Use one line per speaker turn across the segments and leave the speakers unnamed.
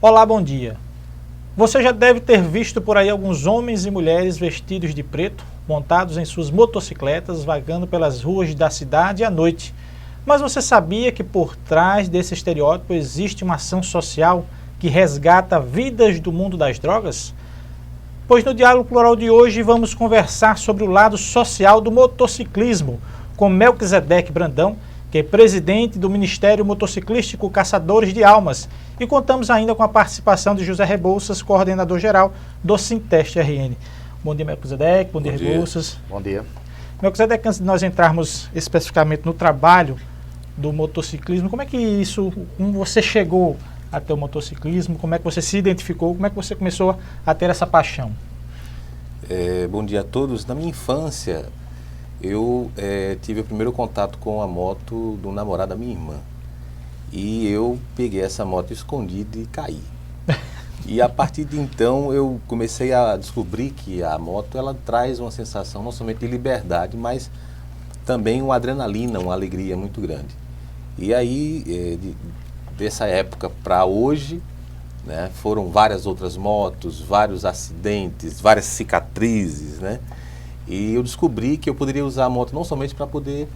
Olá, bom dia. Você já deve ter visto por aí alguns homens e mulheres vestidos de preto, montados em suas motocicletas, vagando pelas ruas da cidade à noite. Mas você sabia que por trás desse estereótipo existe uma ação social que resgata vidas do mundo das drogas? Pois no Diálogo Plural de hoje vamos conversar sobre o lado social do motociclismo com Melquisedeque Brandão, que é presidente do Ministério Motociclístico Caçadores de Almas, e contamos ainda com a participação de José Rebouças, coordenador-geral do Sinteste RN. Bom dia, Melquisedeque. Bom dia, Rebouças.
Bom dia.
Melquisedeque, antes de nós entrarmos especificamente no trabalho do motociclismo, como você chegou até o motociclismo, como é que você se identificou, como é que você começou a ter essa paixão?
Bom dia a todos. Na minha infância, eu tive o primeiro contato com a moto do namorado da minha irmã. E eu peguei essa moto escondida e caí. E a partir de então eu comecei a descobrir que a moto ela traz uma sensação não somente de liberdade, mas também uma adrenalina, uma alegria muito grande. E aí, dessa época para hoje, né, foram várias outras motos, vários acidentes, várias cicatrizes, né? E eu descobri que eu poderia usar a moto não somente para poder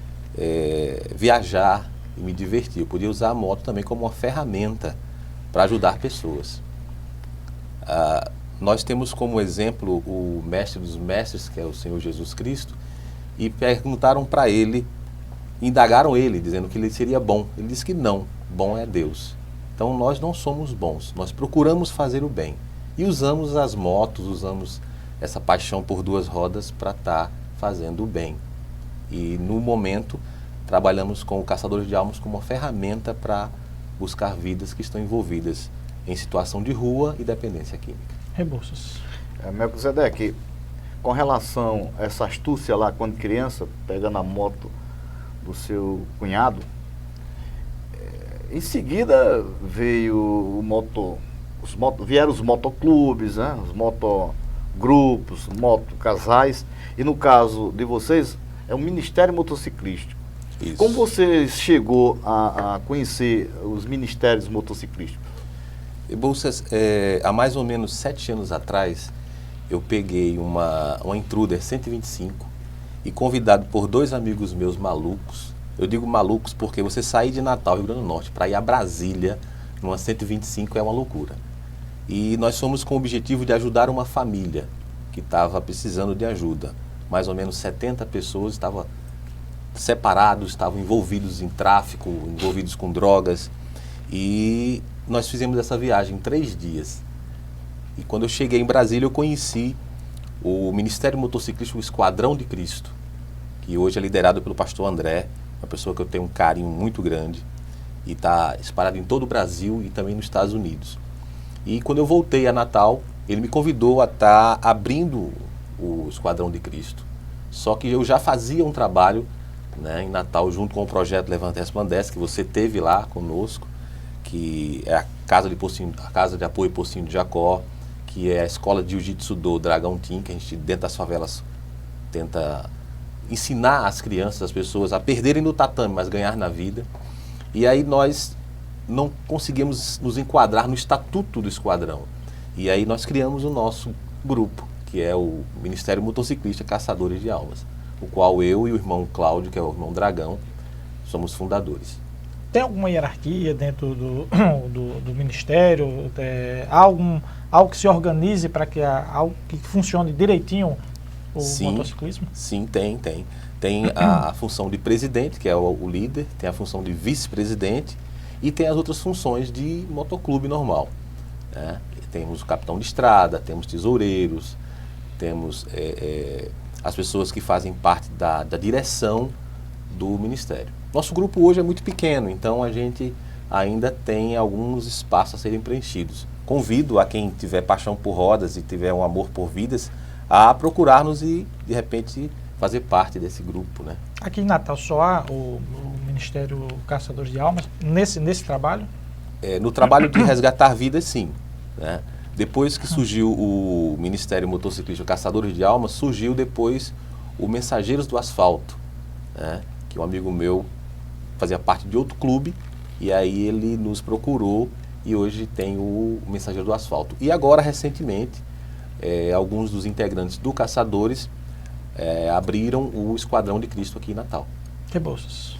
viajar e me divertir, eu podia usar a moto também como uma ferramenta para ajudar pessoas. Nós temos como exemplo o mestre dos mestres, que é o Senhor Jesus Cristo, e perguntaram para ele, indagaram ele, dizendo que ele seria bom. Ele disse que não, bom é Deus. Então nós não somos bons, nós procuramos fazer o bem. E usamos as motos, usamos essa paixão por duas rodas para estar fazendo o bem. E no momento trabalhamos com o Caçadores de Almas como uma ferramenta para buscar vidas que estão envolvidas em situação de rua e dependência química.
Rebouças.
Melquisedeque, com relação a essa astúcia lá quando criança, pegando a moto do seu cunhado, em seguida veio vieram os motoclubes, né? Os motogrupos, motocasais, e no caso de vocês é o Ministério Motociclístico. Isso. Como você chegou a conhecer os ministérios motociclísticos?
Rebouças, há mais ou menos 7 anos atrás, eu peguei uma Intruder 125 e convidado por 2 amigos meus malucos. Eu digo malucos porque você sair de Natal, Rio Grande do Norte, para ir a Brasília, numa 125 é uma loucura. E nós fomos com o objetivo de ajudar uma família que estava precisando de ajuda. Mais ou menos 70 pessoas estavam separados, estavam envolvidos em tráfico, envolvidos com drogas. E nós fizemos essa viagem em 3 dias. E quando eu cheguei em Brasília, eu conheci o Ministério Motociclístico Esquadrão de Cristo, que hoje é liderado pelo pastor André, uma pessoa que eu tenho um carinho muito grande, e está espalhado em todo o Brasil e também nos Estados Unidos. E quando eu voltei a Natal, ele me convidou a estar abrindo o Esquadrão de Cristo. Só que eu já fazia um trabalho, né, em Natal, junto com o projeto Levanta e Resplandece, que você teve lá conosco, que é a Casa de Apoio Pocinho de Jacó, que é a escola de jiu-jitsu do Dragão Team, que a gente dentro das favelas tenta ensinar as crianças, as pessoas a perderem no tatame, mas ganhar na vida. E aí nós não conseguimos nos enquadrar no estatuto do esquadrão. E aí nós criamos o nosso grupo, que é o Ministério Motociclista Caçadores de Almas, o qual eu e o irmão Cláudio, que é o irmão Dragão, somos fundadores.
Tem alguma hierarquia dentro do Ministério? Algo que se organize para que algo que funcione direitinho o motociclismo?
Sim, tem. Tem a função de presidente, que é o líder, tem a função de vice-presidente e tem as outras funções de motoclube normal, né? Temos o capitão de estrada, temos tesoureiros, temos as pessoas que fazem parte da direção do Ministério. Nosso grupo hoje é muito pequeno, então a gente ainda tem alguns espaços a serem preenchidos. Convido a quem tiver paixão por rodas e tiver um amor por vidas a procurar-nos e, de repente, fazer parte desse grupo, né?
Aqui em Natal só há o Ministério Caçadores de Almas nesse trabalho?
No trabalho de resgatar vidas, sim, né? Depois que surgiu o Ministério Motociclista Caçadores de Almas, surgiu depois o Mensageiros do Asfalto, né? Que um amigo meu fazia parte de outro clube, e aí ele nos procurou e hoje tem o Mensageiro do Asfalto. E agora, recentemente, alguns dos integrantes do Caçadores abriram o Esquadrão de Cristo aqui em Natal.
Rebouças.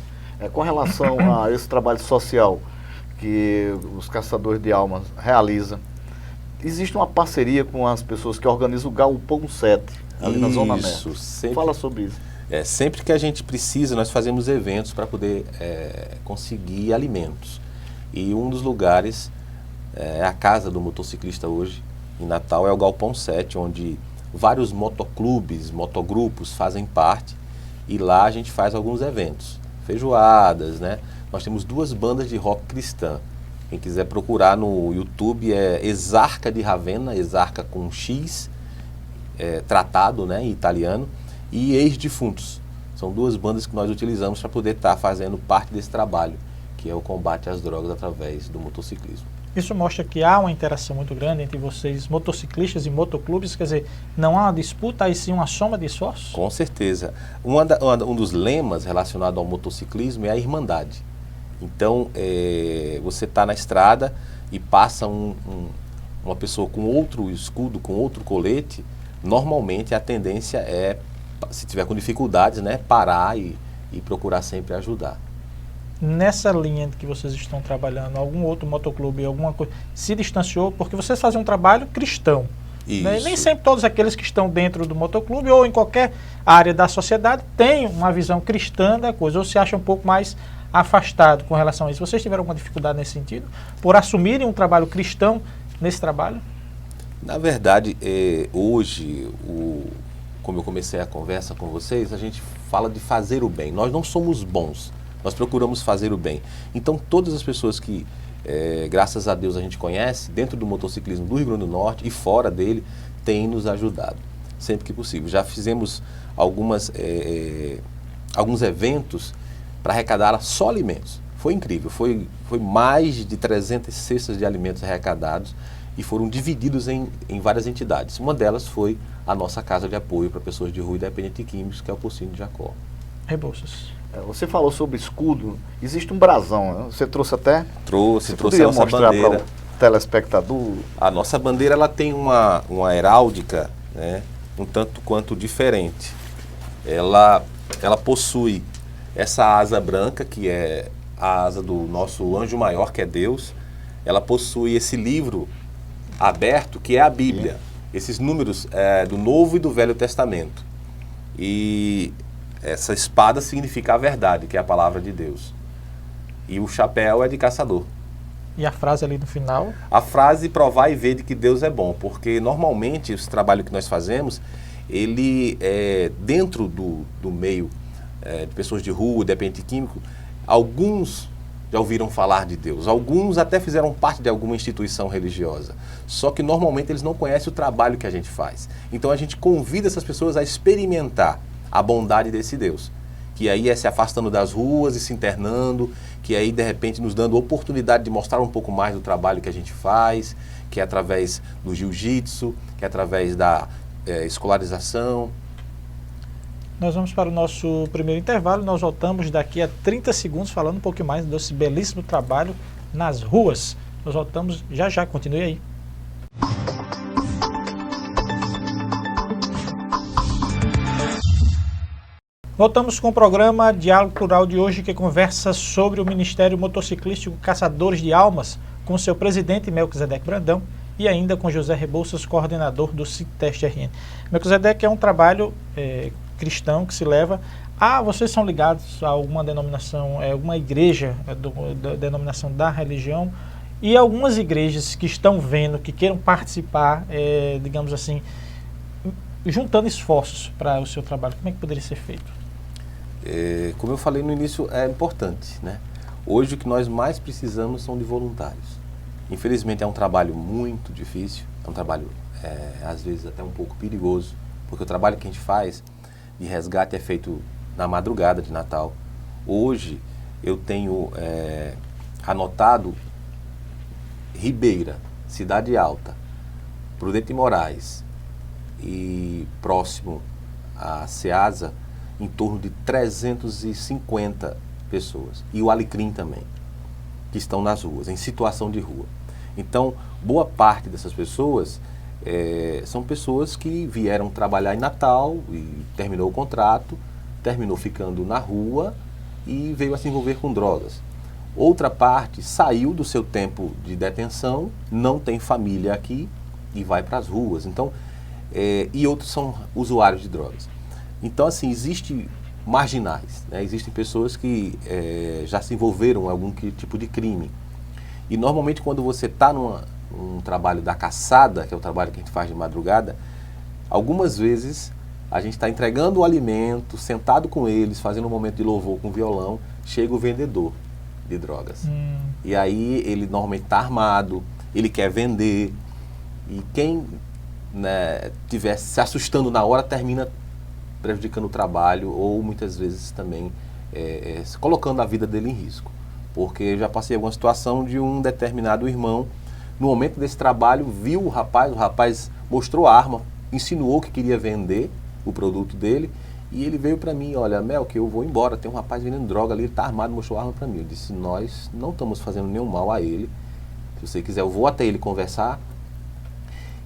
Com relação a esse trabalho social que os Caçadores de Almas realizam, existe uma parceria com as pessoas que organizam o Galpão 7, ali na Zona Norte.
Sempre,
fala sobre isso.
Sempre que a gente precisa, nós fazemos eventos para poder conseguir alimentos. E um dos lugares é a casa do motociclista hoje, em Natal, é o Galpão 7, onde vários motoclubes, motogrupos fazem parte, e lá a gente faz alguns eventos, feijoadas, né? Nós temos 2 bandas de rock cristã. Quem quiser procurar no YouTube é Exarca de Ravenna, Exarca com X, tratado, né, em italiano, e Ex-Defuntos. São 2 bandas que nós utilizamos para poder estar fazendo parte desse trabalho, que é o combate às drogas através do motociclismo.
Isso mostra que há uma interação muito grande entre vocês, motociclistas e motoclubes, quer dizer, não há uma disputa, e sim uma soma de esforços?
Com certeza. Um dos lemas relacionados ao motociclismo é a irmandade. Então, você está na estrada e passa uma pessoa com outro escudo, com outro colete, normalmente a tendência é, se tiver com dificuldades, né, parar e procurar sempre ajudar.
Nessa linha que vocês estão trabalhando, algum outro motoclube, alguma coisa, se distanciou, porque vocês fazem um trabalho cristão. Né? Nem sempre todos aqueles que estão dentro do motoclube ou em qualquer área da sociedade têm uma visão cristã da coisa, ou se acham um pouco mais afastado com relação a isso. Vocês tiveram alguma dificuldade nesse sentido? Por assumirem um trabalho cristão nesse trabalho?
Na verdade, hoje, como eu comecei a conversa com vocês, a gente fala de fazer o bem. Nós não somos bons, nós procuramos fazer o bem. Então, todas as pessoas que, graças a Deus, a gente conhece, dentro do motociclismo do Rio Grande do Norte e fora dele, têm nos ajudado, sempre que possível. Já fizemos alguns eventos para arrecadar só alimentos. Foi incrível, foi mais de 300 cestas de alimentos arrecadados e foram divididos em várias entidades. Uma delas foi a nossa casa de apoio para pessoas de rua e dependentes químicos, que é o Pocinho de Jacó.
Rebouças.
Você falou sobre escudo, existe um brasão, né? Você trouxe até?
Trouxe a nossa bandeira.
Para o telespectador?
A nossa bandeira ela tem uma heráldica, né, um tanto quanto diferente. Ela possui essa asa branca, que é a asa do nosso anjo maior, que é Deus. Ela possui esse livro aberto, que é a Bíblia. Esses números do Novo e do Velho Testamento. E essa espada significa a verdade, que é a palavra de Deus. E o chapéu é de caçador.
E a frase ali no final?
A frase provar e ver de que Deus é bom, porque normalmente esse trabalho que nós fazemos, ele dentro do meio de pessoas de rua, dependente químico, alguns já ouviram falar de Deus, alguns até fizeram parte de alguma instituição religiosa, só que normalmente eles não conhecem o trabalho que a gente faz. Então a gente convida essas pessoas a experimentar a bondade desse Deus, que aí é se afastando das ruas e se internando, que aí de repente nos dando oportunidade de mostrar um pouco mais do trabalho que a gente faz, que é através do jiu-jitsu, que é através da escolarização.
Nós vamos para o nosso primeiro intervalo, nós voltamos daqui a 30 segundos falando um pouquinho mais desse belíssimo trabalho nas ruas. Nós voltamos já, continue aí. Voltamos com o programa Diálogo Plural de hoje, que conversa sobre o Ministério Motociclístico Caçadores de Almas, com seu presidente Melquisedeque Brandão e ainda com José Rebouças, coordenador do Citeste RN. Melquisedeque é um trabalho cristão que se leva a... Vocês são ligados a alguma denominação, alguma igreja, da denominação da religião, e algumas igrejas que estão vendo, que queiram participar, digamos assim, juntando esforços para o seu trabalho. Como é que poderia ser feito?
Como eu falei no início, é importante, né? Hoje o que nós mais precisamos são de voluntários. Infelizmente é um trabalho muito difícil, é um trabalho às vezes até um pouco perigoso, porque o trabalho que a gente faz de resgate é feito na madrugada de Natal. Hoje eu tenho anotado Ribeira, Cidade Alta, Prudente Moraes e próximo a Ceasa, em torno de 350 pessoas. E o Alecrim também, que estão nas ruas, em situação de rua. Então, boa parte dessas pessoas são pessoas que vieram trabalhar em Natal e terminou o contrato, terminou ficando na rua e veio a se envolver com drogas. Outra parte saiu do seu tempo de detenção, não tem família aqui e vai para as ruas. Então, e outros são usuários de drogas. Então, assim, existem marginais, né? Existem pessoas que já se envolveram em algum tipo de crime. E normalmente quando você está num trabalho da caçada, que é o trabalho que a gente faz de madrugada, algumas vezes a gente está entregando o alimento, sentado com eles, fazendo um momento de louvor com violão, chega o vendedor de drogas. E aí ele normalmente está armado, ele quer vender, e quem, né, estiver se assustando na hora termina prejudicando o trabalho ou muitas vezes também colocando a vida dele em risco. Porque eu já passei alguma situação de um determinado irmão, no momento desse trabalho, viu o rapaz mostrou a arma, insinuou que queria vender o produto dele, e ele veio para mim: olha, Mel, que eu vou embora, tem um rapaz vendendo droga ali, ele está armado, mostrou a arma para mim. Eu disse: nós não estamos fazendo nenhum mal a ele, se você quiser eu vou até ele conversar.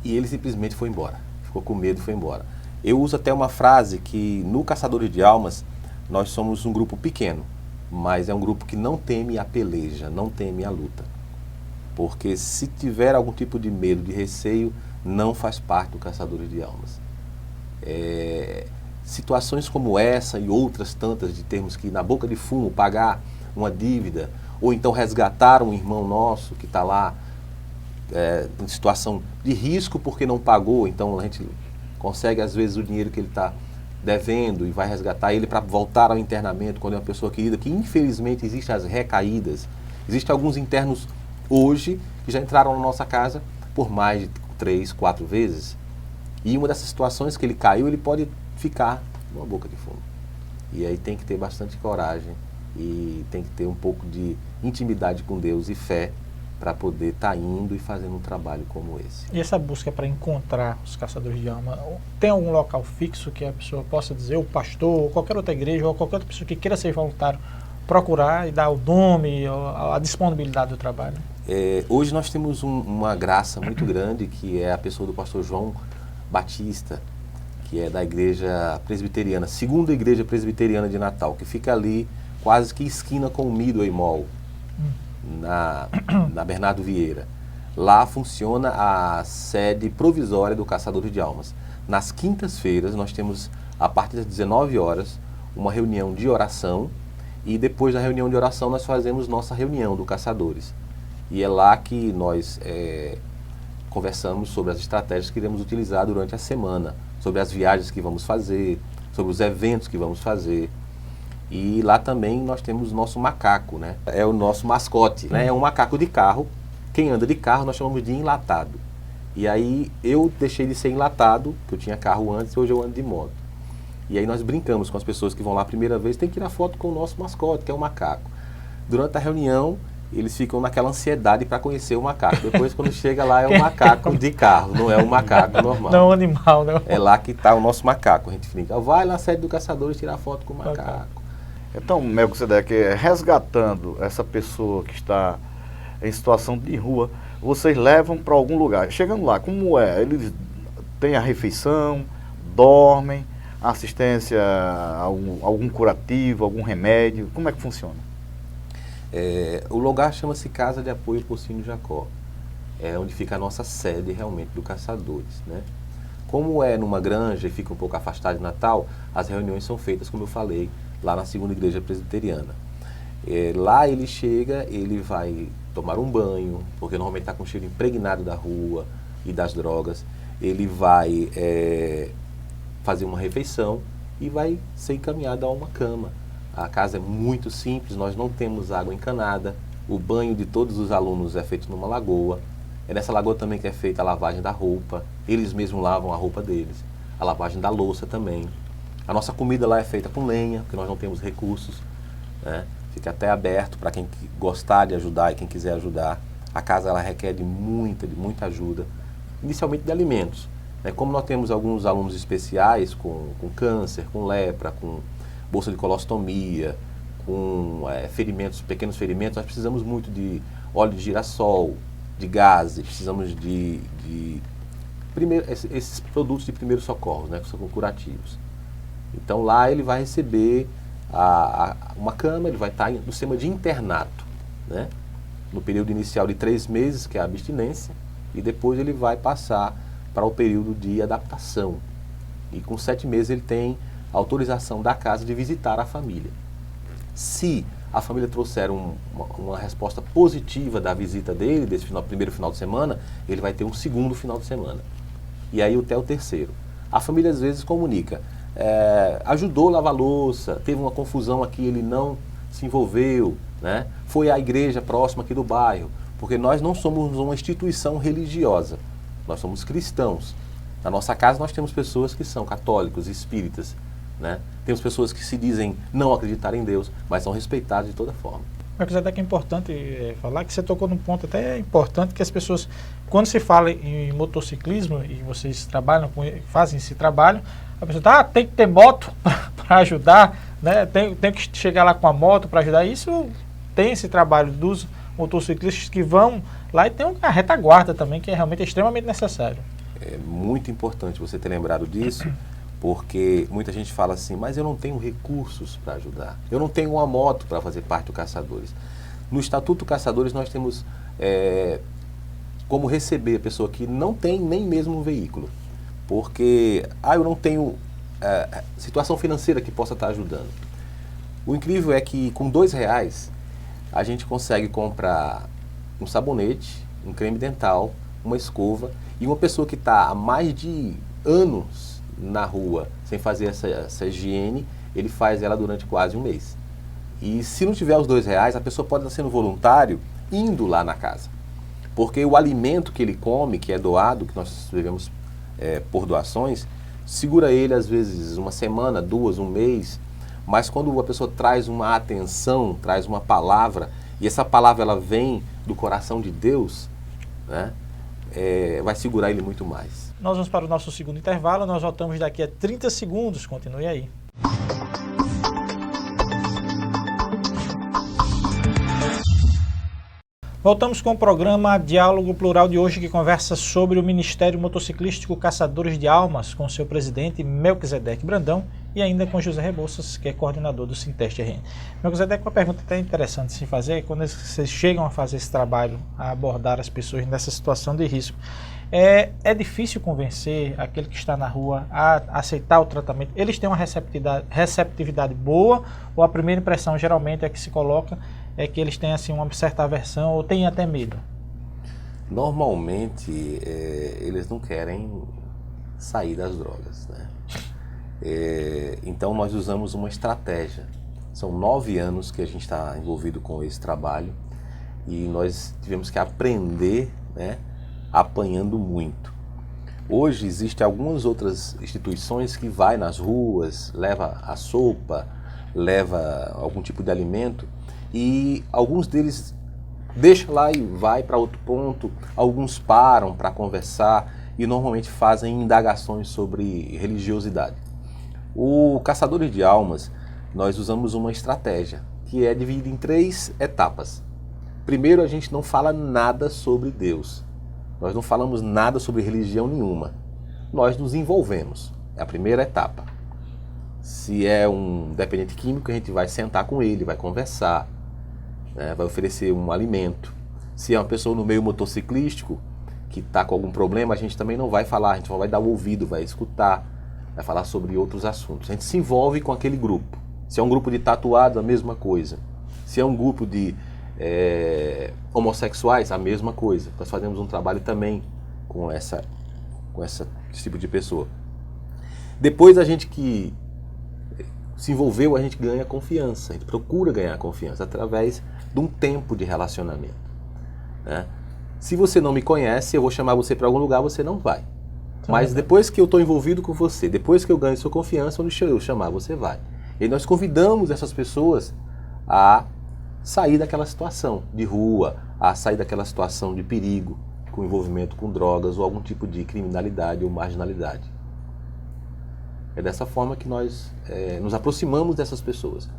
E ele simplesmente foi embora, ficou com medo e foi embora. Eu uso até uma frase que no Caçadores de Almas nós somos um grupo pequeno, mas é um grupo que não teme a peleja, não teme a luta. Porque se tiver algum tipo de medo, de receio, não faz parte do Caçadores de Almas. Situações como essa e outras tantas, de termos que ir na boca de fumo pagar uma dívida, ou então resgatar um irmão nosso que está lá em situação de risco porque não pagou, então a gente consegue às vezes o dinheiro que ele está devendo e vai resgatar ele para voltar ao internamento quando é uma pessoa querida, que infelizmente existem as recaídas. Existem alguns internos hoje que já entraram na nossa casa por mais de 3, 4 vezes, e uma dessas situações que ele caiu, ele pode ficar numa boca de fumo. E aí tem que ter bastante coragem e tem que ter um pouco de intimidade com Deus e fé para poder estar indo e fazendo um trabalho como esse.
E essa busca para encontrar os caçadores de alma, tem algum local fixo que a pessoa possa dizer, o pastor, ou qualquer outra igreja, ou qualquer outra pessoa que queira ser voluntário, procurar e dar o nome, a disponibilidade do trabalho?
Hoje nós temos uma graça muito grande, que é a pessoa do pastor João Batista, que é da igreja presbiteriana, segunda igreja presbiteriana de Natal, que fica ali quase que esquina com o Midway Mall, na Bernardo Vieira. Lá funciona a sede provisória do Caçadores de Almas. Nas quintas-feiras nós temos, a partir das 19 horas, uma reunião de oração, e depois da reunião de oração nós fazemos nossa reunião do Caçadores. E é lá que nós conversamos sobre as estratégias que iremos utilizar durante a semana, sobre as viagens que vamos fazer, sobre os eventos que vamos fazer. E lá também nós temos o nosso macaco, né? É o nosso mascote, né? É um macaco de carro. Quem anda de carro nós chamamos de enlatado. E aí eu deixei de ser enlatado, que eu tinha carro antes, hoje eu ando de moto. E aí nós brincamos com as pessoas que vão lá a primeira vez, tem que tirar foto com o nosso mascote, que é o macaco. Durante a reunião, eles ficam naquela ansiedade para conhecer o macaco. Depois, quando chega lá, é o macaco de carro, não é o macaco normal.
Não, animal, não.
É lá que está o nosso macaco. A gente brinca, vai lá na sede do Caçadores tirar foto com o macaco.
Então, Melquisedeque, resgatando essa pessoa que está em situação de rua, vocês levam para algum lugar. Chegando lá, como é? Eles têm a refeição, dormem, assistência a algum curativo, algum remédio? Como é que funciona?
O lugar chama-se Casa de Apoio Porcínio Jacó. É onde fica a nossa sede realmente do Caçadores, né? Como é numa granja e fica um pouco afastado de Natal, as reuniões são feitas, como eu falei, lá na segunda igreja presbiteriana. Lá ele chega, ele vai tomar um banho, porque normalmente está com cheiro impregnado da rua e das drogas. Ele vai fazer uma refeição e vai ser encaminhado a uma cama. A casa é muito simples, nós não temos água encanada. O banho de todos os alunos é feito numa lagoa. É nessa lagoa também que é feita a lavagem da roupa. Eles mesmos lavam a roupa deles. A lavagem da louça também. A nossa comida lá é feita com lenha, porque nós não temos recursos, né? Fica até aberto para quem gostar de ajudar e quem quiser ajudar. A casa ela requer de muita ajuda, inicialmente de alimentos. Como nós temos alguns alunos especiais com câncer, com lepra, com bolsa de colostomia, com pequenos ferimentos, nós precisamos muito de óleo de girassol, de gases, precisamos esses produtos de primeiros socorros, né, que são curativos. Então lá ele vai receber uma cama, ele vai estar no sistema de internato, né, no período inicial de 3 meses, que é a abstinência, e depois ele vai passar para o período de adaptação. E com 7 meses ele tem autorização da casa de visitar a família. Se a família trouxer uma resposta positiva da visita dele, desse primeiro final de semana, ele vai ter um segundo final de semana. E aí até o terceiro. A família às vezes comunica, ajudou a lavar louça, teve uma confusão aqui, ele não se envolveu, né? Foi à igreja próxima aqui do bairro, porque nós não somos uma instituição religiosa, nós somos cristãos. Na nossa casa nós temos pessoas que são católicos, espíritas, né? Temos pessoas que se dizem não acreditar em Deus, mas são respeitadas de toda forma.
Melquisedeque, é importante falar que você tocou num ponto até importante, que as pessoas, quando se fala em motociclismo, e vocês fazem esse trabalho, a pessoa tem que ter moto para ajudar, né? Tem que chegar lá com a moto para ajudar. Isso tem esse trabalho dos motociclistas que vão lá, e tem uma retaguarda também, que é realmente extremamente necessário.
É muito importante você ter lembrado disso, porque muita gente fala assim, mas eu não tenho recursos para ajudar, eu não tenho uma moto para fazer parte do Caçadores. No Estatuto Caçadores nós temos como receber a pessoa que não tem nem mesmo um veículo, porque eu não tenho situação financeira que possa estar ajudando. O incrível é que com R$2 a gente consegue comprar um sabonete, um creme dental, uma escova, e uma pessoa que está há mais de anos na rua sem fazer essa higiene, ele faz ela durante quase um mês. E se não tiver os R$2, a pessoa pode estar sendo voluntário indo lá na casa. Porque o alimento que ele come, que é doado, que nós devemos por doações, segura ele às vezes uma semana, 2, um mês, mas quando a pessoa traz uma atenção, traz uma palavra, e essa palavra ela vem do coração de Deus, né, vai segurar ele muito mais.
Nós vamos para o nosso segundo intervalo, nós voltamos daqui a 30 segundos, continue aí. Voltamos com o programa Diálogo Plural de hoje, que conversa sobre o Ministério Motociclístico Caçadores de Almas, com seu presidente Melquisedeque Brandão, e ainda com José Rebouças, que é coordenador do Sinteste RN. Melquisedeque, uma pergunta até interessante de se fazer, quando vocês chegam a fazer esse trabalho, a abordar as pessoas nessa situação de risco, é difícil convencer aquele que está na rua a aceitar o tratamento? Eles têm uma receptividade boa, ou a primeira impressão geralmente é que se coloca é que eles têm assim uma certa aversão ou têm até medo?
Normalmente eles não querem sair das drogas, né? Então nós usamos uma estratégia. São 9 anos que a gente está envolvido com esse trabalho e nós tivemos que aprender, né, apanhando muito. Hoje existem algumas outras instituições que vai nas ruas, leva a sopa, leva algum tipo de alimento, e alguns deles deixam lá e vai para outro ponto, alguns param para conversar e normalmente fazem indagações sobre religiosidade. O Caçadores de Almas, nós usamos uma estratégia que é dividida em 3 etapas. Primeiro, a gente não fala nada sobre Deus. Nós não falamos nada sobre religião nenhuma. Nós nos envolvemos. É a primeira etapa. Se é um dependente químico, a gente vai sentar com ele, vai conversar, né, vai oferecer um alimento. Se é uma pessoa no meio motociclístico que está com algum problema, a gente também não vai falar, a gente só vai dar o ouvido, vai escutar, vai falar sobre outros assuntos. A gente se envolve com aquele grupo. Se é um grupo de tatuados, a mesma coisa. Se é um grupo de homossexuais, a mesma coisa. Nós fazemos um trabalho também com esse tipo de pessoa. Depois a gente que se envolveu, a gente ganha confiança, a gente procura ganhar confiança através de um tempo de relacionamento, né? Se você não me conhece, eu vou chamar você para algum lugar, você não vai. Mas depois que eu estou envolvido com você, depois que eu ganho sua confiança, onde eu chamar, você vai. E nós convidamos essas pessoas a sair daquela situação de rua, a sair daquela situação de perigo, com envolvimento com drogas ou algum tipo de criminalidade ou marginalidade. É dessa forma que nós nos aproximamos dessas pessoas.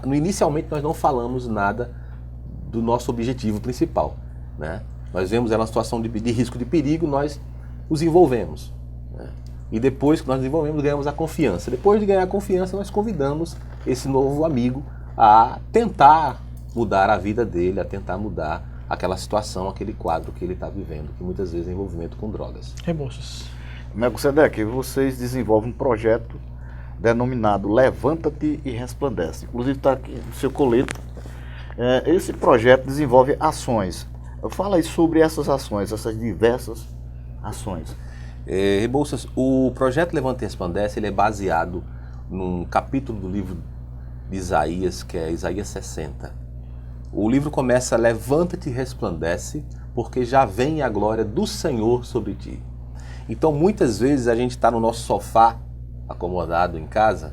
Inicialmente nós não falamos nada do nosso objetivo principal, né? Nós vemos ela uma situação de risco, de perigo, nós os envolvemos, né? E depois que nós desenvolvemos, ganhamos a confiança. Depois de ganhar a confiança, nós convidamos esse novo amigo a tentar mudar a vida dele, a tentar mudar aquela situação, aquele quadro que ele está vivendo, que muitas vezes é envolvimento com drogas.
Rebouças.
Melquisedeque, vocês desenvolvem um projeto denominado Levanta-te e Resplandece. Inclusive está aqui no seu colete. Esse projeto desenvolve ações. Fala aí sobre essas ações, essas diversas ações.
Rebouças, o projeto Levanta e Resplandece, ele é baseado num capítulo do livro de Isaías, que é Isaías 60. O livro começa: levanta-te e resplandece, porque já vem a glória do Senhor sobre ti. Então, muitas vezes a gente está no nosso sofá, acomodado em casa,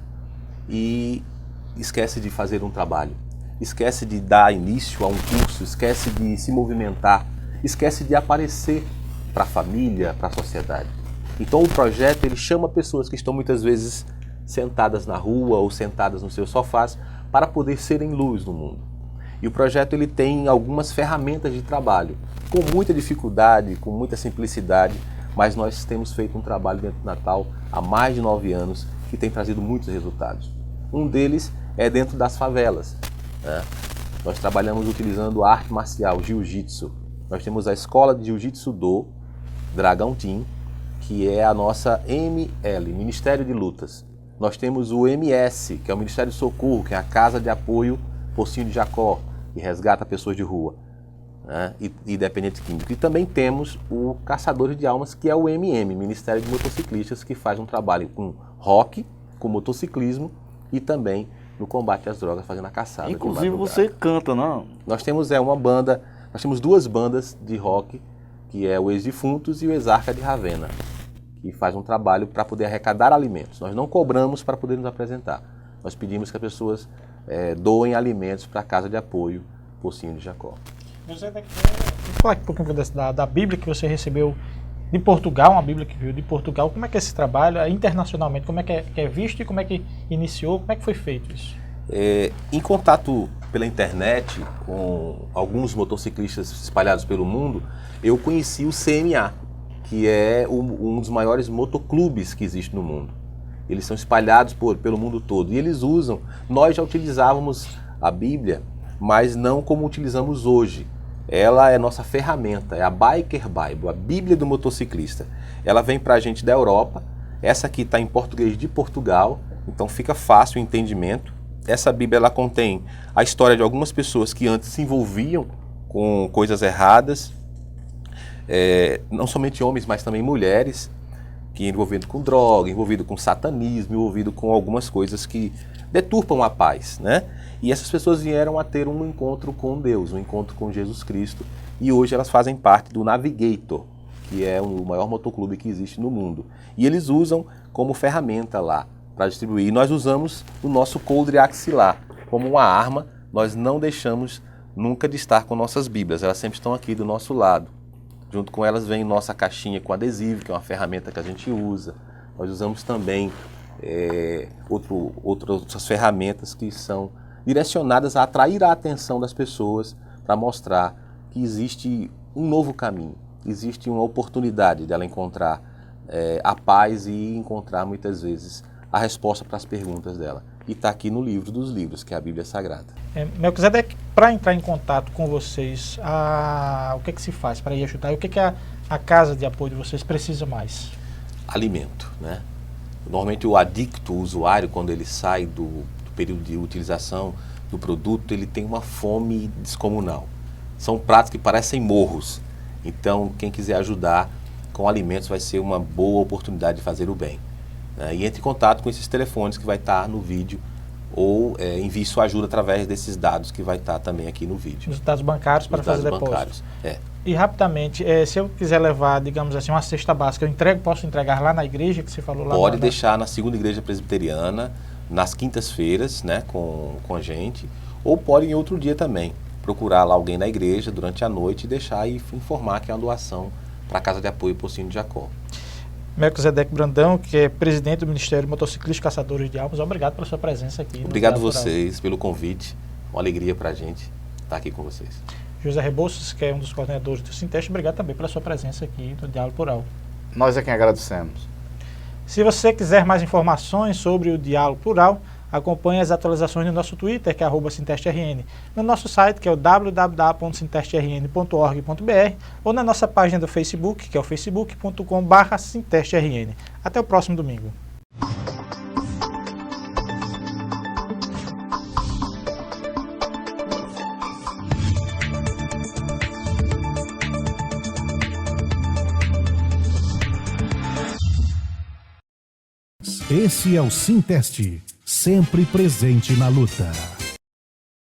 e esquece de fazer um trabalho, esquece de dar início a um curso, esquece de se movimentar, esquece de aparecer para a família, para a sociedade. Então o projeto, ele chama pessoas que estão muitas vezes sentadas na rua ou sentadas nos seus sofás para poder serem luz no mundo. E o projeto, ele tem algumas ferramentas de trabalho, com muita dificuldade, com muita simplicidade, mas nós temos feito um trabalho dentro do Natal há mais de 9 anos que tem trazido muitos resultados. Um deles é dentro das favelas, né? Nós trabalhamos utilizando a arte marcial, jiu-jitsu. Nós temos a escola de jiu-jitsu do Dragão Team, que é a nossa ML, Ministério de Lutas. Nós temos o MS, que é o Ministério de Socorro, que é a Casa de Apoio Pocinho de Jacó, que resgata pessoas de rua, né? E dependente químico. E também temos o Caçadores de Almas, que é o MM, Ministério de Motociclistas, que faz um trabalho com rock, com motociclismo e também no combate às drogas, fazendo a caçada.
Inclusive você canta, não?
Nós temos uma banda, nós temos 2 bandas de rock, que é o Ex-Defuntos e o Exarca de Ravenna, que faz um trabalho para poder arrecadar alimentos. Nós não cobramos para poder nos apresentar. Nós pedimos que as pessoas doem alimentos para a Casa de Apoio Pocinho de Jacó.
José, vou falar aqui um pouquinho da Bíblia que você recebeu de Portugal, uma Bíblia que veio de Portugal. Como é que é esse trabalho internacionalmente? Como é que é visto e como é que iniciou? Como é que foi feito isso?
Em contato pela internet com alguns motociclistas espalhados pelo mundo, eu conheci o CMA, que é um dos maiores motoclubes que existe no mundo. Eles são espalhados pelo mundo todo e eles usam. Nós já utilizávamos a Bíblia, mas não como utilizamos hoje. Ela é nossa ferramenta, é a Biker Bible, a Bíblia do motociclista. Ela vem para a gente da Europa, essa aqui está em português de Portugal, então fica fácil o entendimento. Essa Bíblia, ela contém a história de algumas pessoas que antes se envolviam com coisas erradas, não somente homens, mas também mulheres, que envolvido com droga, envolvido com satanismo, envolvido com algumas coisas que deturpam a paz, né? E essas pessoas vieram a ter um encontro com Deus, um encontro com Jesus Cristo, e hoje elas fazem parte do Navigator, que é o maior motoclube que existe no mundo. E eles usam como ferramenta lá para distribuir. E nós usamos o nosso coldre axilar como uma arma. Nós não deixamos nunca de estar com nossas Bíblias, elas sempre estão aqui do nosso lado. Junto com elas vem nossa caixinha com adesivo, que é uma ferramenta que a gente usa. Nós usamos também outras ferramentas que são direcionadas a atrair a atenção das pessoas para mostrar que existe um novo caminho, existe uma oportunidade dela encontrar a paz e encontrar muitas vezes a resposta para as perguntas dela. E está aqui no livro dos livros, que é a Bíblia Sagrada.
Melquisedeque, para entrar em contato com vocês, o que é que se faz para ir ajudar? O que é que a casa de apoio de vocês precisa mais?
Alimento, né? Normalmente o adicto, o usuário, quando ele sai do período de utilização do produto, ele tem uma fome descomunal. São pratos que parecem morros. Então, quem quiser ajudar com alimentos vai ser uma boa oportunidade de fazer o bem. E entre em contato com esses telefones que vai estar no vídeo, ou envie sua ajuda através desses dados que vai estar também aqui no vídeo.
Os dados bancários para fazer depósito. E rapidamente, se eu quiser levar, digamos assim, uma cesta básica, posso entregar lá na igreja que você falou lá?
Pode deixar na segunda igreja presbiteriana, nas quintas-feiras, né, com a gente, ou pode em outro dia também, procurar lá alguém na igreja durante a noite e deixar e informar que é uma doação para a Casa de Apoio Pocinho de Jacó.
Melquisedeque Brandão, que é presidente do Ministério Motociclistas Caçadores de Almas, obrigado pela sua presença aqui.
Obrigado a vocês pelo convite, uma alegria para a gente estar aqui com vocês.
José Rebouças, que é um dos coordenadores do Sinteste, obrigado também pela sua presença aqui no Diálogo Plural.
Nós é quem agradecemos.
Se você quiser mais informações sobre o Diálogo Plural, acompanhe as atualizações no nosto Twitter, que é @SintesteRN, no nosso site, que é o www.sintestern.org.br, ou na nossa página do Facebook, que é o facebook.com/SintesteRN. Até o próximo domingo.
Esse é o Sinteste, sempre presente na luta.